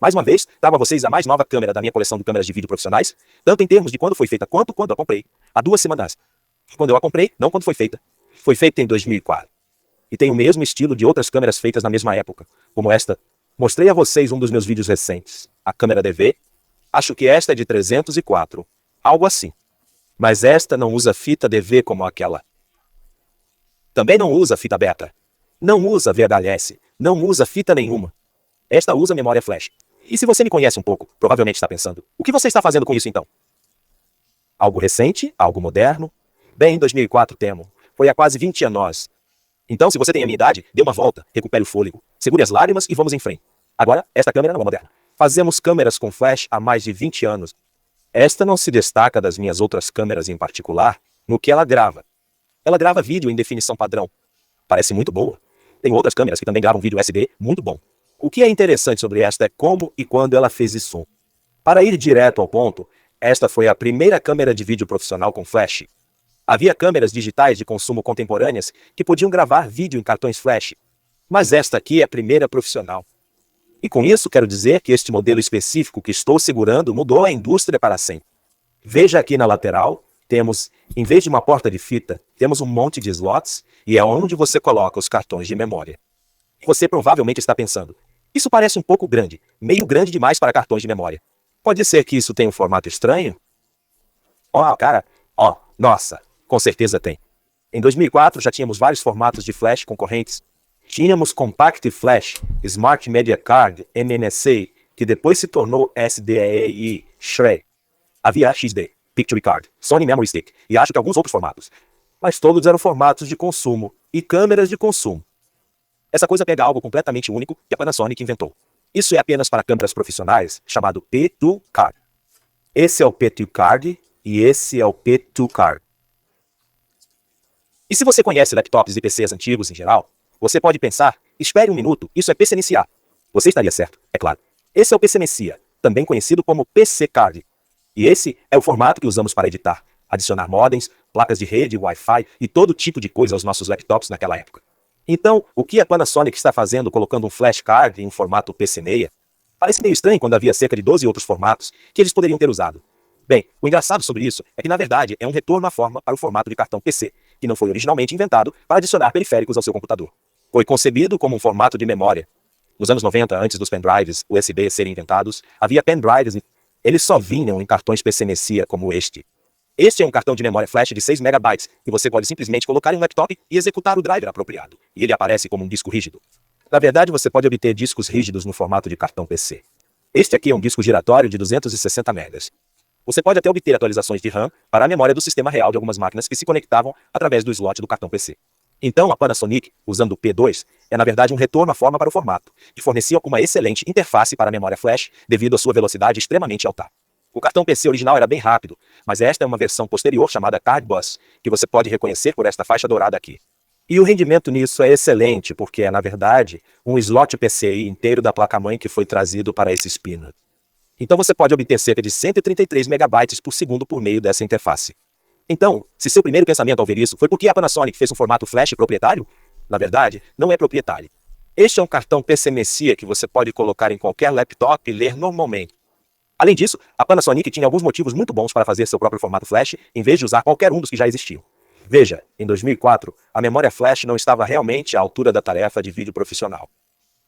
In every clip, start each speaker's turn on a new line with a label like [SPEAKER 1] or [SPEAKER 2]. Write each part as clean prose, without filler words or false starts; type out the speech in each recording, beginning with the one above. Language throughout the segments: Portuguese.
[SPEAKER 1] Mais uma vez, trago a vocês a mais nova câmera da minha coleção de câmeras de vídeo profissionais, tanto em termos de quando foi feita quanto quando a comprei, há 2 semanas. Quando eu a comprei, não quando foi feita. Foi feita em 2004. E tem o mesmo estilo de outras câmeras feitas na mesma época, como esta. Mostrei a vocês um dos meus vídeos recentes, a câmera DV. Acho que esta é de 304, algo assim. Mas esta não usa fita DV como aquela. Também não usa fita beta. Não usa VHS. Não usa fita nenhuma. Esta usa memória flash. E se você me conhece um pouco, provavelmente está pensando, o que você está fazendo com isso então? Algo recente? Algo moderno? Bem, 2004 temo. Foi há quase 20 anos. Então, se você tem a minha idade, dê uma volta, recupere o fôlego, segure as lágrimas e vamos em frente. Agora, esta câmera não é moderna. Fazemos câmeras com flash há mais de 20 anos. Esta não se destaca das minhas outras câmeras em particular no que ela grava. Ela grava vídeo em definição padrão. Parece muito boa. Tem outras câmeras que também gravam vídeo SD muito bom. O que é interessante sobre esta é como e quando ela fez isso. Para ir direto ao ponto, esta foi a primeira câmera de vídeo profissional com flash. Havia câmeras digitais de consumo contemporâneas que podiam gravar vídeo em cartões flash. Mas esta aqui é a primeira profissional. E com isso quero dizer que este modelo específico que estou segurando mudou a indústria para sempre. Veja aqui na lateral, temos, em vez de uma porta de fita, temos um monte de slots e é onde você coloca os cartões de memória. Você provavelmente está pensando, isso parece um pouco grande, meio grande demais para cartões de memória. Pode ser que isso tenha um formato estranho? Nossa, com certeza tem. Em 2004 já tínhamos vários formatos de flash concorrentes. Tínhamos Compact Flash, Smart Media Card, MMSA, que depois se tornou SDAE, Shred. Havia XD, Picture Card, Sony Memory Stick e acho que alguns outros formatos. Mas todos eram formatos de consumo e câmeras de consumo. Essa coisa pega algo completamente único que a Panasonic inventou. Isso é apenas para câmeras profissionais, chamado P2 Card. Esse é o P2 Card e esse é o P2 Card. E se você conhece laptops e PCs antigos em geral, você pode pensar, espere um minuto, isso é PCMCIA. Você estaria certo, é claro. Esse é o PCMCIA, também conhecido como PC Card. E esse é o formato que usamos para editar, adicionar modems, placas de rede, Wi-Fi e todo tipo de coisa aos nossos laptops naquela época. Então, o que a Panasonic está fazendo colocando um flash card em formato PC-meia? Parece meio estranho quando havia cerca de 12 outros formatos que eles poderiam ter usado. Bem, o engraçado sobre isso é que na verdade é um retorno à forma para o formato de cartão PC, que não foi originalmente inventado para adicionar periféricos ao seu computador. Foi concebido como um formato de memória. Nos anos 90, antes dos pendrives USB serem inventados, havia pendrives e eles só vinham em cartões PCMCIA como este. Este é um cartão de memória flash de 6 MB que você pode simplesmente colocar em um laptop e executar o driver apropriado, e ele aparece como um disco rígido. Na verdade, você pode obter discos rígidos no formato de cartão PC. Este aqui é um disco giratório de 260 MB. Você pode até obter atualizações de RAM para a memória do sistema real de algumas máquinas que se conectavam através do slot do cartão PC. Então, a Panasonic, usando o P2, é na verdade um retorno à forma para o formato, e fornecia uma excelente interface para a memória flash devido à sua velocidade extremamente alta. O cartão PC original era bem rápido, mas esta é uma versão posterior chamada Card Bus, que você pode reconhecer por esta faixa dourada aqui. E o rendimento nisso é excelente, porque é, na verdade, um slot PCI inteiro da placa-mãe que foi trazido para esse spinner. Então você pode obter cerca de 133 MB por segundo por meio dessa interface. Então, se seu primeiro pensamento ao ver isso foi porque a Panasonic fez um formato flash proprietário, na verdade, não é proprietário. Este é um cartão PCMCIA que você pode colocar em qualquer laptop e ler normalmente. Além disso, a Panasonic tinha alguns motivos muito bons para fazer seu próprio formato flash, em vez de usar qualquer um dos que já existiam. Veja, em 2004, a memória flash não estava realmente à altura da tarefa de vídeo profissional.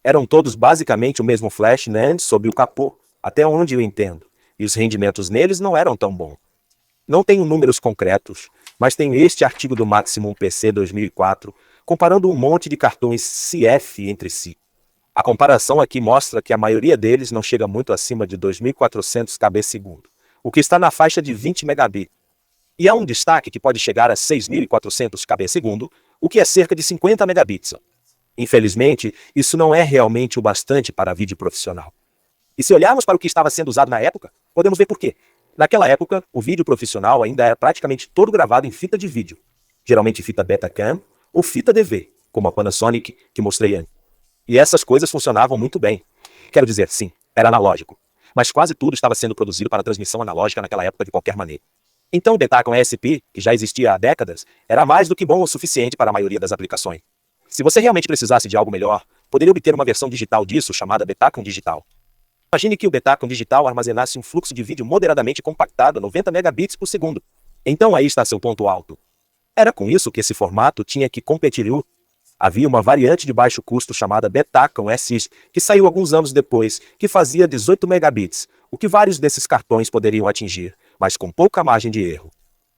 [SPEAKER 1] Eram todos basicamente o mesmo flash NAND sob o capô, até onde eu entendo, e os rendimentos neles não eram tão bons. Não tenho números concretos, mas tenho este artigo do Maximum PC 2004, comparando um monte de cartões CF entre si. A comparação aqui mostra que a maioria deles não chega muito acima de 2.400 kb/s, o que está na faixa de 20 megabits. E há um destaque que pode chegar a 6.400 kb/s, o que é cerca de 50 megabits. Infelizmente, isso não é realmente o bastante para vídeo profissional. E se olharmos para o que estava sendo usado na época, podemos ver por quê. Naquela época, o vídeo profissional ainda era praticamente todo gravado em fita de vídeo, geralmente fita Betacam ou fita DV, como a Panasonic que mostrei antes. E essas coisas funcionavam muito bem. Quero dizer, sim, era analógico. Mas quase tudo estava sendo produzido para transmissão analógica naquela época de qualquer maneira. Então o Betacam ESP, que já existia há décadas, era mais do que bom o suficiente para a maioria das aplicações. Se você realmente precisasse de algo melhor, poderia obter uma versão digital disso chamada Betacam Digital. Imagine que o Betacam digital armazenasse um fluxo de vídeo moderadamente compactado a 90 megabits por segundo. Então aí está seu ponto alto. Era com isso que esse formato tinha que competir. Havia uma variante de baixo custo chamada Betacam SX, que saiu alguns anos depois, que fazia 18 megabits, o que vários desses cartões poderiam atingir, mas com pouca margem de erro.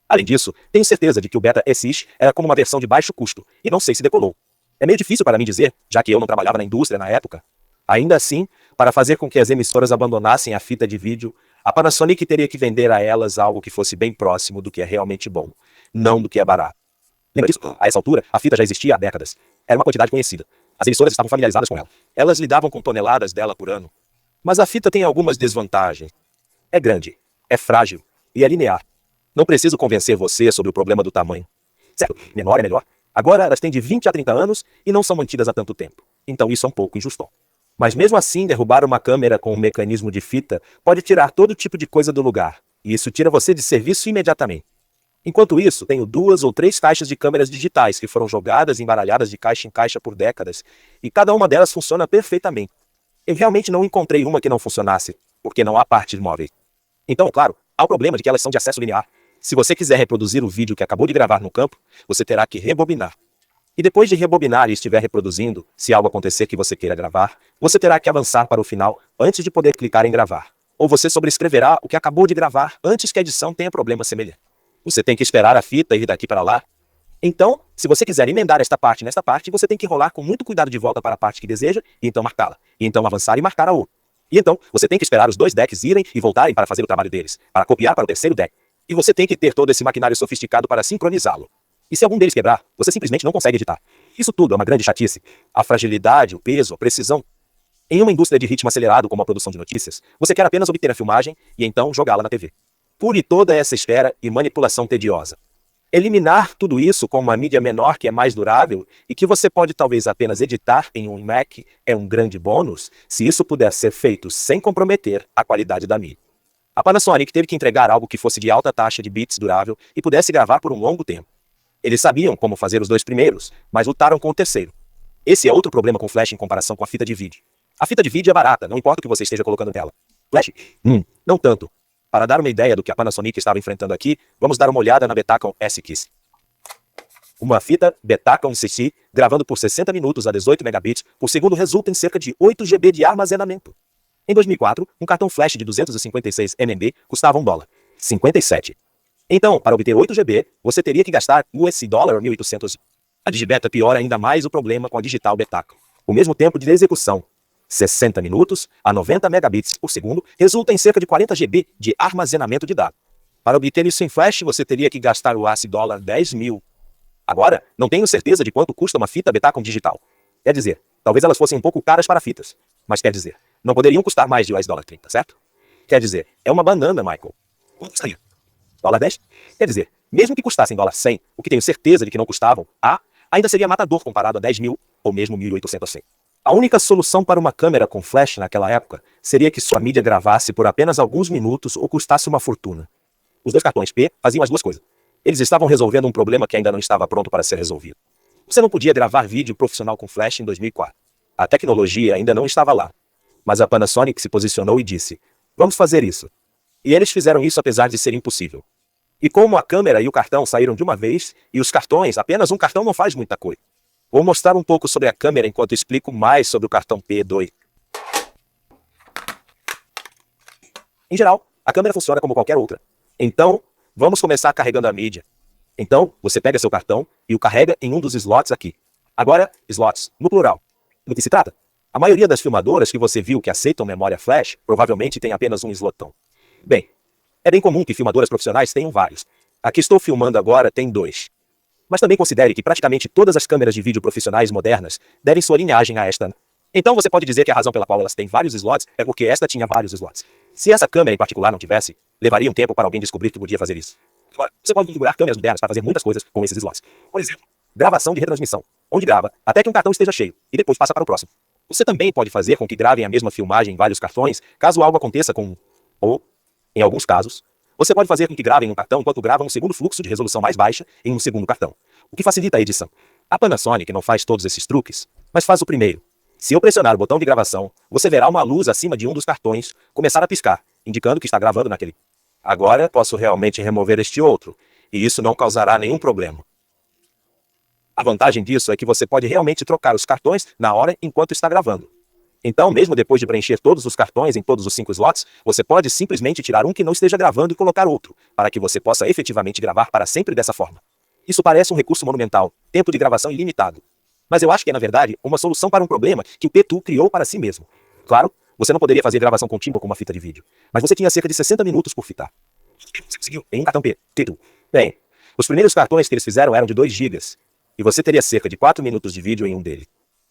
[SPEAKER 1] Além disso, tenho certeza de que o Beta SX era como uma versão de baixo custo, e não sei se decolou. É meio difícil para mim dizer, já que eu não trabalhava na indústria na época. Ainda assim, para fazer com que as emissoras abandonassem a fita de vídeo, a Panasonic teria que vender a elas algo que fosse bem próximo do que é realmente bom, não do que é barato. Lembra disso? A essa altura, a fita já existia há décadas. Era uma quantidade conhecida. As emissoras estavam familiarizadas com ela. Elas lidavam com toneladas dela por ano. Mas a fita tem algumas desvantagens. É grande, é frágil e é linear. Não preciso convencer você sobre o problema do tamanho. Certo, menor é melhor. Agora elas têm de 20 a 30 anos e não são mantidas há tanto tempo. Então isso é um pouco injusto. Mas mesmo assim, derrubar uma câmera com um mecanismo de fita pode tirar todo tipo de coisa do lugar. E isso tira você de serviço imediatamente. Enquanto isso, tenho 2 ou 3 caixas de câmeras digitais que foram jogadas e embaralhadas de caixa em caixa por décadas, e cada uma delas funciona perfeitamente. Eu realmente não encontrei uma que não funcionasse, porque não há partes móveis. Então, claro, há o problema de que elas são de acesso linear. Se você quiser reproduzir o vídeo que acabou de gravar no campo, você terá que rebobinar. E depois de rebobinar e estiver reproduzindo, se algo acontecer que você queira gravar, você terá que avançar para o final antes de poder clicar em gravar. Ou você sobrescreverá o que acabou de gravar antes que a edição tenha problema semelhante. Você tem que esperar a fita ir daqui para lá. Então, se você quiser emendar esta parte nesta parte, você tem que rolar com muito cuidado de volta para a parte que deseja, e então marcá-la. E então avançar e marcar a outra. E então, você tem que esperar os 2 decks irem e voltarem para fazer o trabalho deles, para copiar para o terceiro deck. E você tem que ter todo esse maquinário sofisticado para sincronizá-lo. E se algum deles quebrar, você simplesmente não consegue editar. Isso tudo é uma grande chatice. A fragilidade, o peso, a precisão. Em uma indústria de ritmo acelerado como a produção de notícias, você quer apenas obter a filmagem e então jogá-la na TV. Pule toda essa espera e manipulação tediosa. Eliminar tudo isso com uma mídia menor que é mais durável e que você pode talvez apenas editar em um Mac é um grande bônus se isso puder ser feito sem comprometer a qualidade da mídia. A Panasonic teve que entregar algo que fosse de alta taxa de bits durável e pudesse gravar por um longo tempo. Eles sabiam como fazer os 2 primeiros, mas lutaram com o terceiro. Esse é outro problema com flash em comparação com a fita de vídeo. A fita de vídeo é barata, não importa o que você esteja colocando nela. Flash? Não tanto. Para dar uma ideia do que a Panasonic estava enfrentando aqui, vamos dar uma olhada na Betacam SX. Uma fita Betacam SX gravando por 60 minutos a 18 megabits por segundo resulta em cerca de 8 GB de armazenamento. Em 2004, um cartão flash de 256 MB custava $1,57. Então, para obter 8 GB, você teria que gastar $1.800. A Digibeta piora ainda mais o problema com a digital Betacam. O mesmo tempo de execução, 60 minutos a 90 megabits por segundo, resulta em cerca de 40 GB de armazenamento de dados. Para obter isso em flash, você teria que gastar o AS$ 10.000. Agora, não tenho certeza de quanto custa uma fita Betacam digital. Quer dizer, talvez elas fossem um pouco caras para fitas. Mas quer dizer, não poderiam custar mais de $30, certo? Quer dizer, é uma banana, Michael. Quanto custaria? $10? Quer dizer, mesmo que custassem $100, o que tenho certeza de que não custavam, ainda seria matador comparado a 10.000 ou mesmo 1.800. A única solução para uma câmera com flash naquela época seria que sua mídia gravasse por apenas alguns minutos ou custasse uma fortuna. Os 2 cartões P faziam as 2 coisas. Eles estavam resolvendo um problema que ainda não estava pronto para ser resolvido. Você não podia gravar vídeo profissional com flash em 2004. A tecnologia ainda não estava lá. Mas a Panasonic se posicionou e disse, vamos fazer isso. E eles fizeram isso apesar de ser impossível. E como a câmera e o cartão saíram de uma vez, e os cartões, apenas um cartão não faz muita coisa. Vou mostrar um pouco sobre a câmera enquanto explico mais sobre o cartão P2. Em geral, a câmera funciona como qualquer outra. Então, vamos começar carregando a mídia. Então, você pega seu cartão e o carrega em um dos slots aqui. Agora, slots, no plural. Do que se trata? A maioria das filmadoras que você viu que aceitam memória flash, provavelmente tem apenas um slotão. Bem, é bem comum que filmadoras profissionais tenham vários. A que estou filmando agora tem 2. Mas também considere que praticamente todas as câmeras de vídeo profissionais modernas devem sua linhagem a esta. Então você pode dizer que a razão pela qual elas têm vários slots é porque esta tinha vários slots. Se essa câmera em particular não tivesse, levaria um tempo para alguém descobrir que podia fazer isso. Agora, você pode configurar câmeras modernas para fazer muitas coisas com esses slots. Por exemplo, gravação de retransmissão, onde grava até que um cartão esteja cheio e depois passa para o próximo. Você também pode fazer com que gravem a mesma filmagem em vários cartões, caso algo aconteça com um. Ou, em alguns casos, você pode fazer com que gravem um cartão enquanto gravam um segundo fluxo de resolução mais baixa em um segundo cartão, o que facilita a edição. A Panasonic não faz todos esses truques, mas faz o primeiro. Se eu pressionar o botão de gravação, você verá uma luz acima de um dos cartões começar a piscar, indicando que está gravando naquele. Agora posso realmente remover este outro, e isso não causará nenhum problema. A vantagem disso é que você pode realmente trocar os cartões na hora enquanto está gravando. Então, mesmo depois de preencher todos os cartões em todos os 5 slots, você pode simplesmente tirar um que não esteja gravando e colocar outro, para que você possa efetivamente gravar para sempre dessa forma. Isso parece um recurso monumental, tempo de gravação ilimitado. Mas eu acho que é, na verdade, uma solução para um problema que o P2 criou para si mesmo. Claro, você não poderia fazer gravação contínua com uma fita de vídeo, mas você tinha cerca de 60 minutos por fitar. Você conseguiu em um cartão P2. Bem, os primeiros cartões que eles fizeram eram de 2 GB, e você teria cerca de 4 minutos de vídeo em um deles.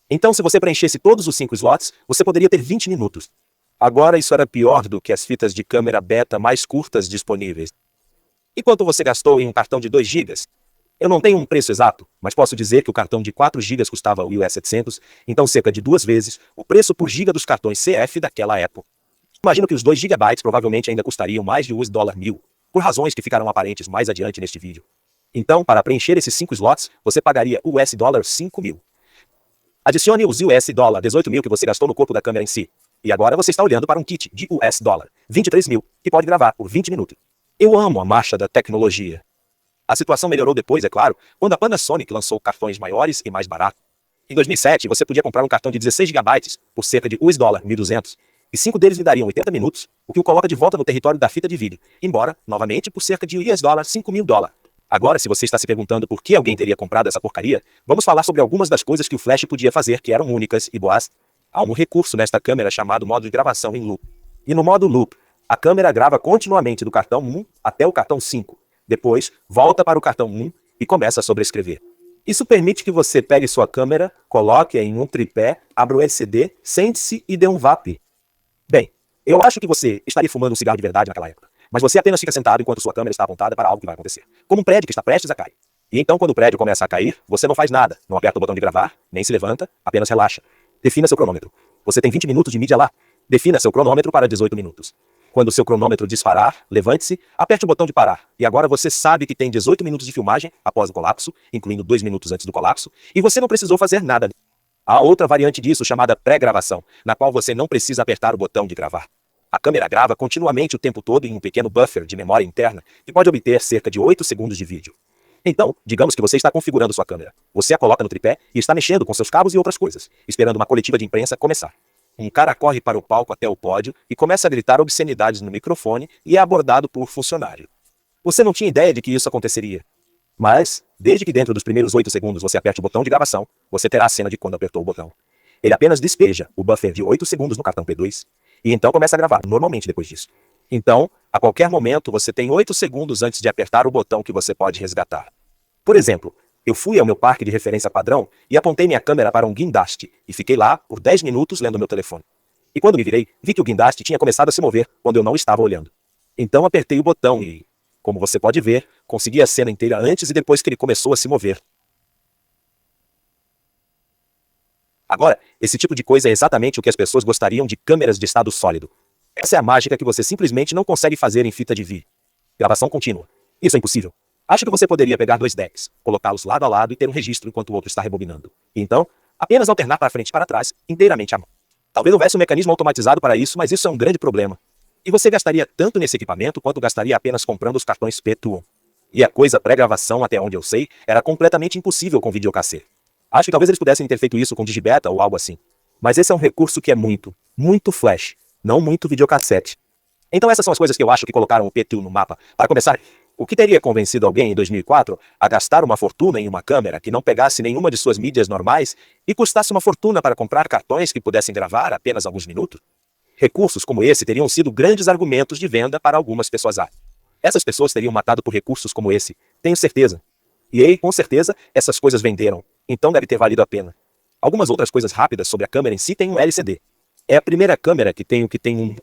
[SPEAKER 1] Então, se você preenchesse todos os 5 slots, você poderia ter 20 minutos. Agora, isso era pior do que as fitas de câmera beta mais curtas disponíveis. E quanto você gastou em um cartão de 2 GB? Eu não tenho um preço exato, mas posso dizer que o cartão de 4 GB custava US 700, então cerca de 2 vezes o preço por giga dos cartões CF daquela época. Imagino que os 2 GB provavelmente ainda custariam mais de $1.000, por razões que ficarão aparentes mais adiante neste vídeo. Então, para preencher esses 5 slots, você pagaria US$ 5.000. Adicione os US$ 18.000 que você gastou no corpo da câmera em si. E agora você está olhando para um kit de US$ 23.000, que pode gravar por 20 minutos. Eu amo a marcha da tecnologia. A situação melhorou depois, é claro, quando a Panasonic lançou cartões maiores e mais baratos. Em 2007, você podia comprar um cartão de 16 GB por cerca de US$ 1.200, e 5 deles lhe dariam 80 minutos, o que o coloca de volta no território da fita de vídeo, embora, novamente, por cerca de US$ 5.000. Agora, se você está se perguntando por que alguém teria comprado essa porcaria, vamos falar sobre algumas das coisas que o Flash podia fazer que eram únicas e boas. Há um recurso nesta câmera chamado modo de gravação em loop. E no modo loop, a câmera grava continuamente do cartão 1 até o cartão 5. Depois, volta para o cartão 1 e começa a sobrescrever. Isso permite que você pegue sua câmera, coloque-a em um tripé, abra o LCD, sente-se e dê um VAP. Bem, eu acho que você estaria fumando um cigarro de verdade naquela época. Mas você apenas fica sentado enquanto sua câmera está apontada para algo que vai acontecer. Como um prédio que está prestes a cair. E então, quando o prédio começa a cair, você não faz nada. Não aperta o botão de gravar, nem se levanta, apenas relaxa. Defina seu cronômetro. Você tem 20 minutos de mídia lá. Defina seu cronômetro para 18 minutos. Quando o seu cronômetro disparar, levante-se, aperte o botão de parar. E agora você sabe que tem 18 minutos de filmagem após o colapso, incluindo 2 minutos antes do colapso, e você não precisou fazer nada. Há outra variante disso chamada pré-gravação, na qual você não precisa apertar o botão de gravar. A câmera grava continuamente o tempo todo em um pequeno buffer de memória interna que pode obter cerca de 8 segundos de vídeo. Então, digamos que você está configurando sua câmera. Você a coloca no tripé e está mexendo com seus cabos e outras coisas, esperando uma coletiva de imprensa começar. Um cara corre para o palco até o pódio e começa a gritar obscenidades no microfone e é abordado por funcionário. Você não tinha ideia de que isso aconteceria. Mas, desde que dentro dos primeiros 8 segundos você aperte o botão de gravação, você terá a cena de quando apertou o botão. Ele apenas despeja o buffer de 8 segundos no cartão P2 e então começa a gravar normalmente depois disso. Então, a qualquer momento você tem 8 segundos antes de apertar o botão que você pode resgatar. Por exemplo, eu fui ao meu parque de referência padrão e apontei minha câmera para um guindaste e fiquei lá por 10 minutos lendo meu telefone. E quando me virei, vi que o guindaste tinha começado a se mover quando eu não estava olhando. Então apertei o botão e, como você pode ver, consegui a cena inteira antes e depois que ele começou a se mover. Agora, esse tipo de coisa é exatamente o que as pessoas gostariam de câmeras de estado sólido. Essa é a mágica que você simplesmente não consegue fazer em fita de vídeo. Gravação contínua. Isso é impossível. Acho que você poderia pegar 2 decks, colocá-los lado a lado e ter um registro enquanto o outro está rebobinando. E então, apenas alternar para frente e para trás, inteiramente à mão. Talvez houvesse um mecanismo automatizado para isso, mas isso é um grande problema. E você gastaria tanto nesse equipamento quanto gastaria apenas comprando os cartões P2. E a coisa pré-gravação, até onde eu sei, era completamente impossível com videocassete. Acho que talvez eles pudessem ter feito isso com digibeta ou algo assim. Mas esse é um recurso que é muito, muito flash, não muito videocassete. Então essas são as coisas que eu acho que colocaram o P2 no mapa. Para começar, o que teria convencido alguém em 2004 a gastar uma fortuna em uma câmera que não pegasse nenhuma de suas mídias normais e custasse uma fortuna para comprar cartões que pudessem gravar apenas alguns minutos? Recursos como esse teriam sido grandes argumentos de venda para algumas pessoas. Essas pessoas teriam matado por recursos como esse, tenho certeza. E aí, com certeza, essas coisas venderam, então deve ter valido a pena. Algumas outras coisas rápidas sobre a câmera em si têm um LCD. É a primeira câmera que tem um...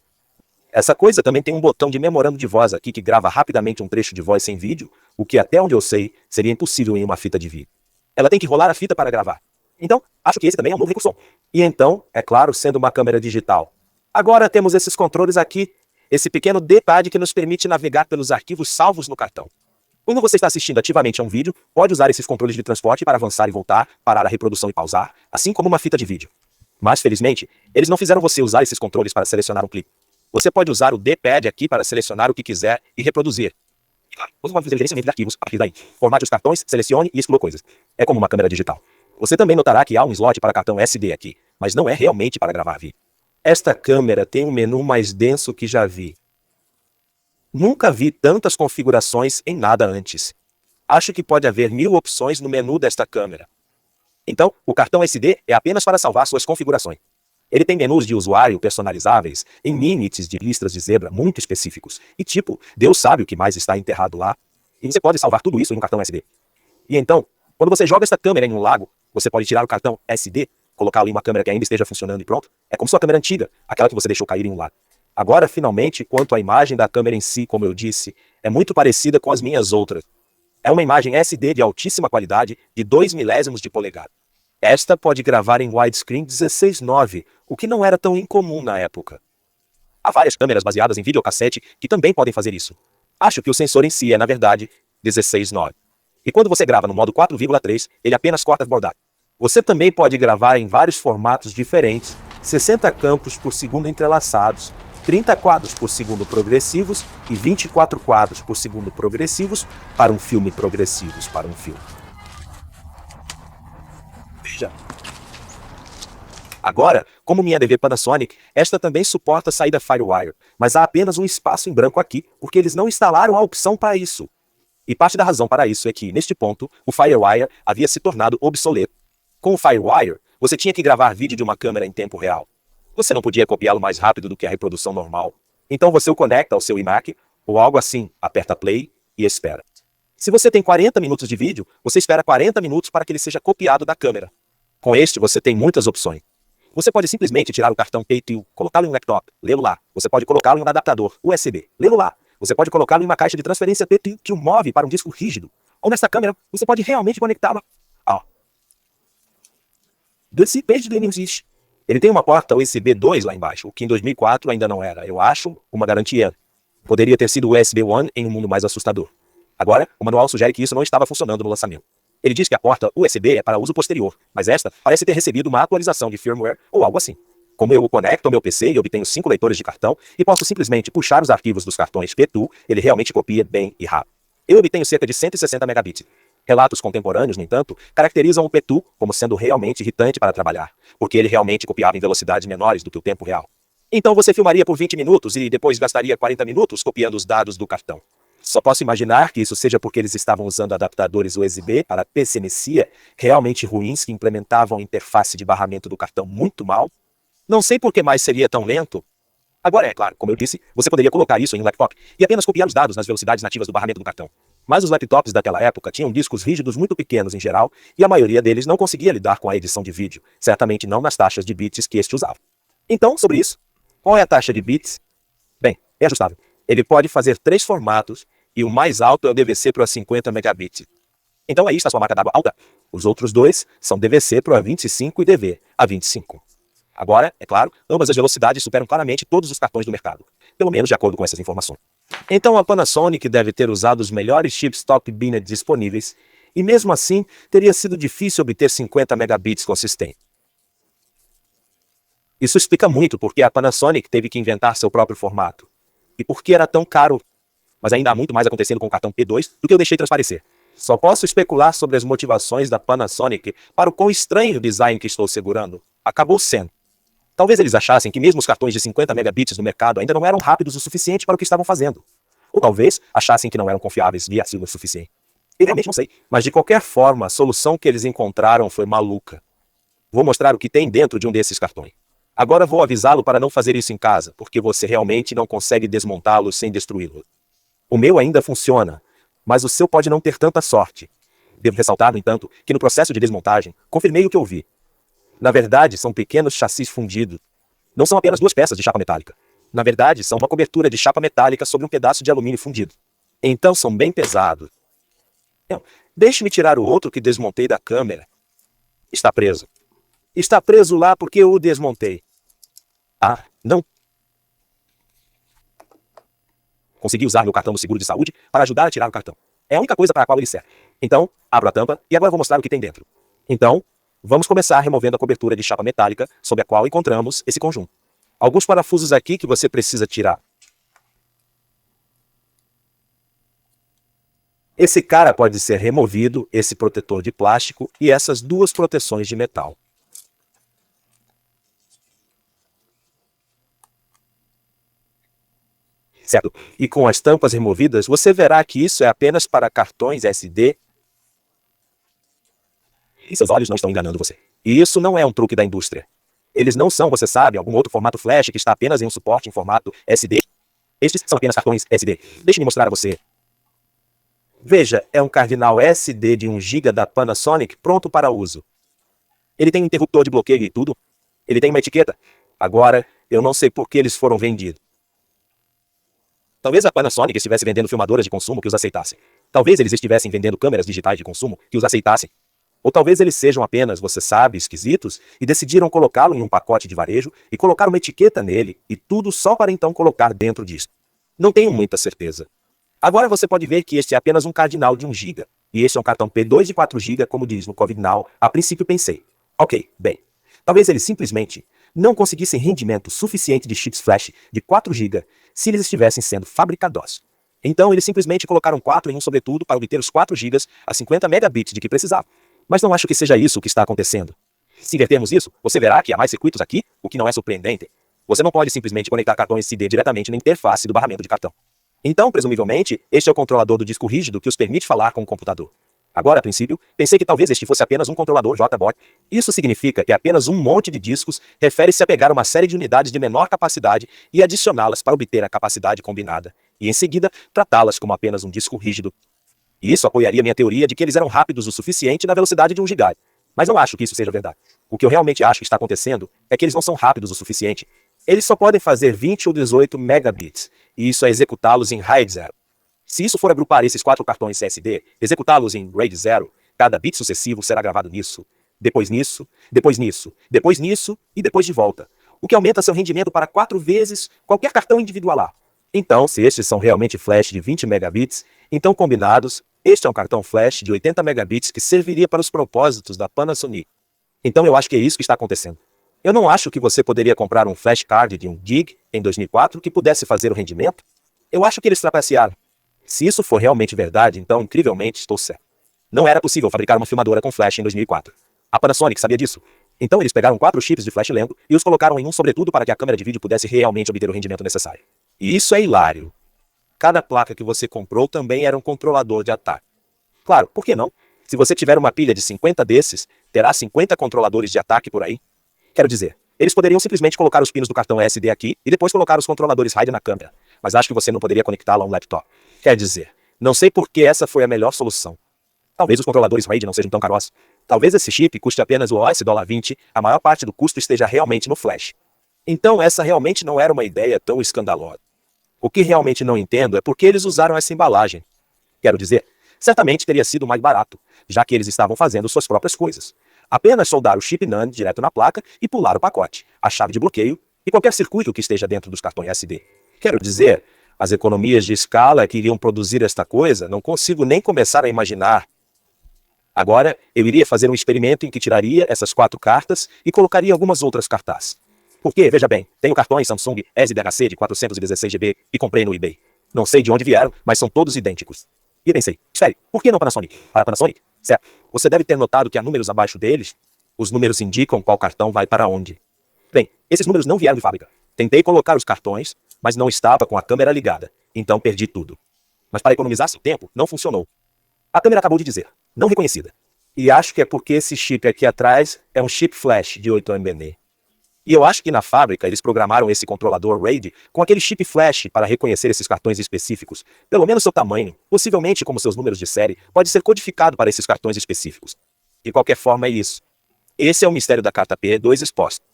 [SPEAKER 1] Essa coisa também tem um botão de memorando de voz aqui que grava rapidamente um trecho de voz sem vídeo, o que até onde eu sei seria impossível em uma fita de vídeo. Ela tem que rolar a fita para gravar. Então, acho que esse também é um novo recurso. E então, é claro, sendo uma câmera digital. Agora temos esses controles aqui, esse pequeno D-pad que nos permite navegar pelos arquivos salvos no cartão. Quando você está assistindo ativamente a um vídeo, pode usar esses controles de transporte para avançar e voltar, parar a reprodução e pausar, assim como uma fita de vídeo. Mas, felizmente, eles não fizeram você usar esses controles para selecionar um clipe. Você pode usar o D-pad aqui para selecionar o que quiser e reproduzir. Você pode fazer gerenciamento de arquivos a partir daí. Formate os cartões, selecione e exclua coisas. É como uma câmera digital. Você também notará que há um slot para cartão SD aqui, mas não é realmente para gravar vídeo. Esta câmera tem um menu mais denso que já vi. Nunca vi tantas configurações em nada antes. Acho que pode haver 1000 opções no menu desta câmera. Então, o cartão SD é apenas para salvar suas configurações. Ele tem menus de usuário personalizáveis em limites de listras de zebra muito específicos. E tipo, Deus sabe o que mais está enterrado lá. E você pode salvar tudo isso em um cartão SD. E então, quando você joga esta câmera em um lago, você pode tirar o cartão SD, colocá-lo em uma câmera que ainda esteja funcionando e pronto. É como sua câmera antiga, aquela que você deixou cair em um lago. Agora, finalmente, quanto à imagem da câmera em si, como eu disse, é muito parecida com as minhas outras. É uma imagem SD de altíssima qualidade, de 2 milésimos de polegada. Esta pode gravar em widescreen 16:9, o que não era tão incomum na época. Há várias câmeras baseadas em videocassete que também podem fazer isso. Acho que o sensor em si é, na verdade, 16:9. E quando você grava no modo 4,3, ele apenas corta as bordagens. Você também pode gravar em vários formatos diferentes, 60 campos por segundo entrelaçados, 30 quadros por segundo progressivos e 24 quadros por segundo progressivos para um filme progressivos para um filme. Veja. Agora, como minha TV Panasonic, esta também suporta saída Firewire, mas há apenas um espaço em branco aqui, porque eles não instalaram a opção para isso. E parte da razão para isso é que, neste ponto, o Firewire havia se tornado obsoleto. Com o Firewire, você tinha que gravar vídeo de uma câmera em tempo real. Você não podia copiá-lo mais rápido do que a reprodução normal. Então você o conecta ao seu iMac, ou algo assim, aperta play e espera. Se você tem 40 minutos de vídeo, você espera 40 minutos para que ele seja copiado da câmera. Com este, você tem muitas opções. Você pode simplesmente tirar o cartão PayTil, colocá-lo em um laptop, lê-lo lá. Você pode colocá-lo em um adaptador USB, lê-lo lá. Você pode colocá-lo em uma caixa de transferência PayTil que o move para um disco rígido. Ou nesta câmera, você pode realmente conectá-lo. Desse page do existe. Ele tem uma porta USB 2 lá embaixo, o que em 2004 ainda não era, eu acho, uma garantia. Poderia ter sido USB 1 em um mundo mais assustador. Agora, o manual sugere que isso não estava funcionando no lançamento. Ele diz que a porta USB é para uso posterior, mas esta parece ter recebido uma atualização de firmware ou algo assim. Como eu o conecto ao meu PC e obtenho 5 leitores de cartão e posso simplesmente puxar os arquivos dos cartões PTU, ele realmente copia bem e rápido. Eu obtenho cerca de 160 megabits. Relatos contemporâneos, no entanto, caracterizam o PTU como sendo realmente irritante para trabalhar, porque ele realmente copiava em velocidades menores do que o tempo real. Então você filmaria por 20 minutos e depois gastaria 40 minutos copiando os dados do cartão. Só posso imaginar que isso seja porque eles estavam usando adaptadores USB para PCMcia realmente ruins que implementavam a interface de barramento do cartão muito mal. Não sei por que mais seria tão lento. Agora, é claro, como eu disse, você poderia colocar isso em um laptop e apenas copiar os dados nas velocidades nativas do barramento do cartão. Mas os laptops daquela época tinham discos rígidos muito pequenos em geral e a maioria deles não conseguia lidar com a edição de vídeo, certamente não nas taxas de bits que este usava. Então, sobre isso, qual é a taxa de bits? Bem, é ajustável. Ele pode fazer 3 formatos e o mais alto é o DVC Pro a 50 megabits. Então aí está sua marca d'água alta. Os outros 2 são DVC Pro a 25 e DV a 25. Agora, é claro, ambas as velocidades superam claramente todos os cartões do mercado, pelo menos de acordo com essas informações. Então a Panasonic deve ter usado os melhores chips top binet disponíveis, e mesmo assim teria sido difícil obter 50 megabits consistentes. Isso explica muito porque a Panasonic teve que inventar seu próprio formato, e por que era tão caro. Mas ainda há muito mais acontecendo com o cartão P2 do que eu deixei transparecer. Só posso especular sobre as motivações da Panasonic para o quão estranho o design que estou segurando acabou sendo. Talvez eles achassem que mesmo os cartões de 50 megabits no mercado ainda não eram rápidos o suficiente para o que estavam fazendo. Ou talvez achassem que não eram confiáveis via o suficiente. Eu realmente não sei, mas de qualquer forma, a solução que eles encontraram foi maluca. Vou mostrar o que tem dentro de um desses cartões. Agora vou avisá-lo para não fazer isso em casa, porque você realmente não consegue desmontá-lo sem destruí-lo. O meu ainda funciona, mas o seu pode não ter tanta sorte. Devo ressaltar, no entanto, que no processo de desmontagem, confirmei o que ouvi. Na verdade, são pequenos chassis fundidos. Não são apenas 2 peças de chapa metálica. Na verdade, são uma cobertura de chapa metálica sobre um pedaço de alumínio fundido. Então são bem pesados. Deixe-me tirar o outro que desmontei da câmera. Está preso. Está preso lá porque eu o desmontei. Ah, não. Consegui usar meu cartão do seguro de saúde para ajudar a tirar o cartão. É a única coisa para a qual ele serve. Então, abro a tampa e agora vou mostrar o que tem dentro. Então, Vamos começar removendo a cobertura de chapa metálica sob a qual encontramos esse conjunto. Alguns parafusos aqui que você precisa tirar. Esse cara pode ser removido, esse protetor de plástico e essas duas proteções de metal. Certo? E com as tampas removidas, você verá que isso é apenas para cartões SD. E seus olhos não estão enganando você. E isso não é um truque da indústria. Eles não são, você sabe, algum outro formato flash que está apenas em um suporte em formato SD. Estes são apenas cartões SD. Deixe-me mostrar a você. Veja, é um cardinal SD de 1 GB da Panasonic pronto para uso. Ele tem um interruptor de bloqueio e tudo. Ele tem uma etiqueta. Agora, eu não sei por que eles foram vendidos. Talvez a Panasonic estivesse vendendo filmadoras de consumo que os aceitassem. Talvez eles estivessem vendendo câmeras digitais de consumo que os aceitassem. Ou talvez eles sejam apenas, você sabe, esquisitos e decidiram colocá-lo em um pacote de varejo e colocar uma etiqueta nele e tudo só para então colocar dentro disso. Não tenho muita certeza. Agora você pode ver que este é apenas um cardinal de 1 GB. E este é um cartão P2 de 4 GB, como diz no Covid Now. A princípio pensei, ok, bem, talvez eles simplesmente não conseguissem rendimento suficiente de chips flash de 4 GB se eles estivessem sendo fabricados. Então eles simplesmente colocaram 4 em um sobretudo para obter os 4 GB a 50 megabits de que precisavam. Mas não acho que seja isso o que está acontecendo. Se invertermos isso, você verá que há mais circuitos aqui, o que não é surpreendente. Você não pode simplesmente conectar cartões SD diretamente na interface do barramento de cartão. Então, presumivelmente, este é o controlador do disco rígido que os permite falar com o computador. Agora, a princípio, pensei que talvez este fosse apenas um controlador JBOD. Isso significa que apenas um monte de discos refere-se a pegar uma série de unidades de menor capacidade e adicioná-las para obter a capacidade combinada, e em seguida tratá-las como apenas um disco rígido. E isso apoiaria minha teoria de que eles eram rápidos o suficiente na velocidade de 1 GB. Mas não acho que isso seja verdade. O que eu realmente acho que está acontecendo é que eles não são rápidos o suficiente. Eles só podem fazer 20 ou 18 megabits, e isso é executá-los em RAID 0. Se isso for agrupar esses 4 cartões SD, executá-los em RAID 0, cada bit sucessivo será gravado nisso, depois nisso, depois nisso, depois nisso e depois de volta, o que aumenta seu rendimento para 4 vezes qualquer cartão individual lá. Então, se estes são realmente flash de 20 megabits, então combinados, este é um cartão flash de 80 megabits que serviria para os propósitos da Panasonic. Então eu acho que é isso que está acontecendo. Eu não acho que você poderia comprar um flash card de 1 GB em 2004 que pudesse fazer o rendimento. Eu acho que eles trapacearam. Se isso for realmente verdade, então incrivelmente estou certo. Não era possível fabricar uma filmadora com flash em 2004. A Panasonic sabia disso. Então eles pegaram 4 chips de flash lento e os colocaram em um sobretudo para que a câmera de vídeo pudesse realmente obter o rendimento necessário. E isso é hilário. Cada placa que você comprou também era um controlador de ataque. Claro, por que não? Se você tiver uma pilha de 50 desses, terá 50 controladores de ataque por aí. Quero dizer, eles poderiam simplesmente colocar os pinos do cartão SD aqui e depois colocar os controladores RAID na câmera. Mas acho que você não poderia conectá-lo a um laptop. Quer dizer, não sei por que essa foi a melhor solução. Talvez os controladores RAID não sejam tão caros. Talvez esse chip custe apenas o US$20, a maior parte do custo esteja realmente no flash. Então essa realmente não era uma ideia tão escandalosa. O que realmente não entendo é por que eles usaram essa embalagem. Quero dizer, certamente teria sido mais barato, já que eles estavam fazendo suas próprias coisas. Apenas soldar o chip NAND direto na placa e pular o pacote, a chave de bloqueio e qualquer circuito que esteja dentro dos cartões SD. Quero dizer, as economias de escala que iriam produzir esta coisa, não consigo nem começar a imaginar. Agora, eu iria fazer um experimento em que tiraria essas 4 cartas e colocaria algumas outras cartazes. Porque, veja bem, tenho cartões Samsung SDHC de 416 GB e comprei no eBay. Não sei de onde vieram, mas são todos idênticos. E pensei, espere, por que não Panasonic? Para Panasonic? Certo. Você deve ter notado que há números abaixo deles. Os números indicam qual cartão vai para onde. Bem, esses números não vieram de fábrica. Tentei colocar os cartões, mas não estava com a câmera ligada. Então perdi tudo. Mas para economizar seu tempo, não funcionou. A câmera acabou de dizer, não reconhecida. E acho que é porque esse chip aqui atrás é um chip flash de 8 MB. E eu acho que na fábrica eles programaram esse controlador RAID com aquele chip flash para reconhecer esses cartões específicos. Pelo menos seu tamanho, possivelmente como seus números de série, pode ser codificado para esses cartões específicos. De qualquer forma é isso. Esse é o mistério da carta P2 exposta.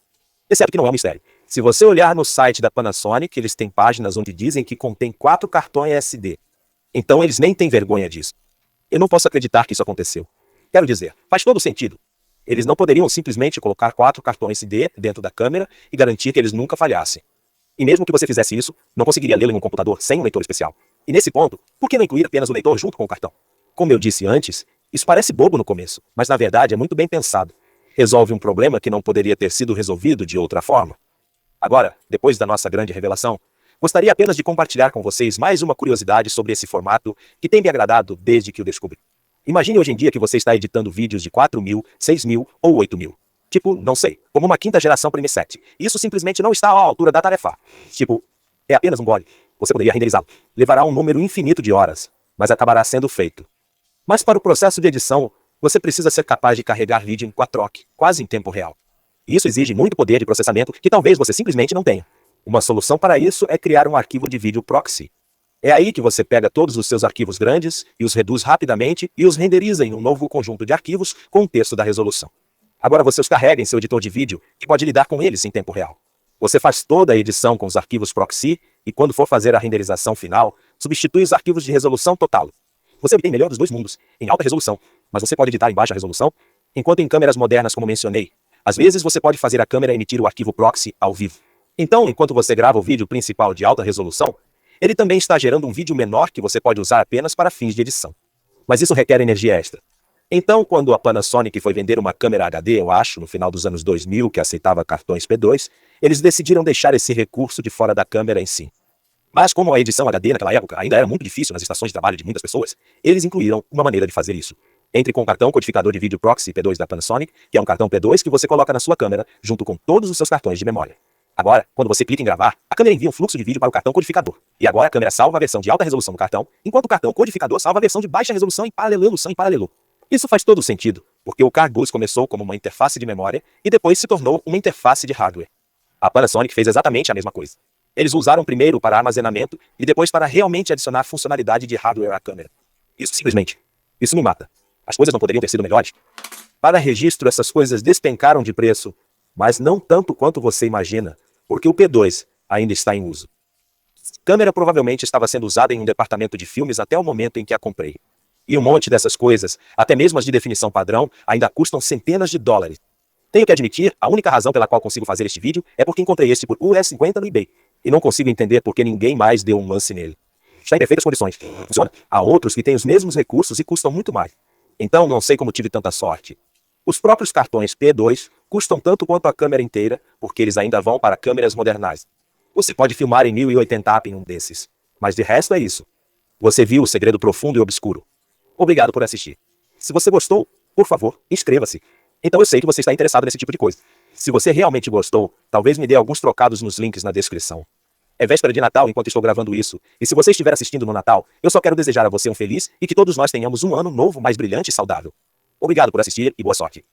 [SPEAKER 1] Exceto que não é um mistério. Se você olhar no site da Panasonic, eles têm páginas onde dizem que contém 4 cartões SD. Então eles nem têm vergonha disso. Eu não posso acreditar que isso aconteceu. Quero dizer, faz todo sentido. Eles não poderiam simplesmente colocar 4 cartões SD dentro da câmera e garantir que eles nunca falhassem. E mesmo que você fizesse isso, não conseguiria lê-lo em um computador sem um leitor especial. E nesse ponto, por que não incluir apenas o leitor junto com o cartão? Como eu disse antes, isso parece bobo no começo, mas na verdade é muito bem pensado. resolve um problema que não poderia ter sido resolvido de outra forma. Agora, depois da nossa grande revelação, gostaria apenas de compartilhar com vocês mais uma curiosidade sobre esse formato que tem me agradado desde que o descobri. Imagine hoje em dia que você está editando vídeos de 4.000, 6.000 ou 8.000. Tipo, não sei, como uma quinta geração Premiere. Isso simplesmente não está à altura da tarefa. Tipo, é apenas um gole. Você poderia renderizá-lo. Levará um número infinito de horas, mas acabará sendo feito. Mas para o processo de edição, você precisa ser capaz de carregar vídeo em 4K, quase em tempo real. Isso exige muito poder de processamento que talvez você simplesmente não tenha. Uma solução para isso é criar um arquivo de vídeo proxy. É aí que você pega todos os seus arquivos grandes e os reduz rapidamente e os renderiza em um novo conjunto de arquivos com um terço da resolução. Agora você os carrega em seu editor de vídeo e pode lidar com eles em tempo real. Você faz toda a edição com os arquivos proxy e quando for fazer a renderização final, substitui os arquivos de resolução total. Você obtém melhor dos dois mundos, em alta resolução, mas você pode editar em baixa resolução, enquanto em câmeras modernas como mencionei, às vezes você pode fazer a câmera emitir o arquivo proxy ao vivo. Então, enquanto você grava o vídeo principal de alta resolução, ele também está gerando um vídeo menor que você pode usar apenas para fins de edição. Mas isso requer energia extra. Então, quando a Panasonic foi vender uma câmera HD, eu acho, no final dos anos 2000, que aceitava cartões P2, eles decidiram deixar esse recurso de fora da câmera em si. Mas como a edição HD naquela época ainda era muito difícil nas estações de trabalho de muitas pessoas, eles incluíram uma maneira de fazer isso. Entre com o cartão codificador de vídeo Proxy P2 da Panasonic, que é um cartão P2 que você coloca na sua câmera, junto com todos os seus cartões de memória. Agora, quando você clica em gravar, a câmera envia um fluxo de vídeo para o cartão codificador. E agora a câmera salva a versão de alta resolução do cartão, enquanto o cartão codificador salva a versão de baixa resolução em paralelo. Isso faz todo sentido, porque o CarBus começou como uma interface de memória e depois se tornou uma interface de hardware. A Panasonic fez exatamente a mesma coisa. Eles usaram primeiro para armazenamento e depois para realmente adicionar funcionalidade de hardware à câmera. Isso me mata. As coisas não poderiam ter sido melhores. Para registro, essas coisas despencaram de preço, mas não tanto quanto você imagina, porque o P2 ainda está em uso. A câmera provavelmente estava sendo usada em um departamento de filmes até o momento em que a comprei. E um monte dessas coisas, até mesmo as de definição padrão, ainda custam centenas de dólares. Tenho que admitir, a única razão pela qual consigo fazer este vídeo é porque encontrei este por US$50 no eBay. E não consigo entender porque ninguém mais deu um lance nele. Está em perfeitas condições. Funciona. Há outros que têm os mesmos recursos e custam muito mais. Então não sei como tive tanta sorte. Os próprios cartões P2 custam tanto quanto a câmera inteira, porque eles ainda vão para câmeras modernas. Você pode filmar em 1080p em um desses. Mas de resto é isso. Você viu o segredo profundo e obscuro. Obrigado por assistir. Se você gostou, por favor, inscreva-se. Então eu sei que você está interessado nesse tipo de coisa. Se você realmente gostou, talvez me dê alguns trocados nos links na descrição. É véspera de Natal enquanto estou gravando isso, e se você estiver assistindo no Natal, eu só quero desejar a você um feliz e que todos nós tenhamos um ano novo mais brilhante e saudável. Obrigado por assistir e boa sorte.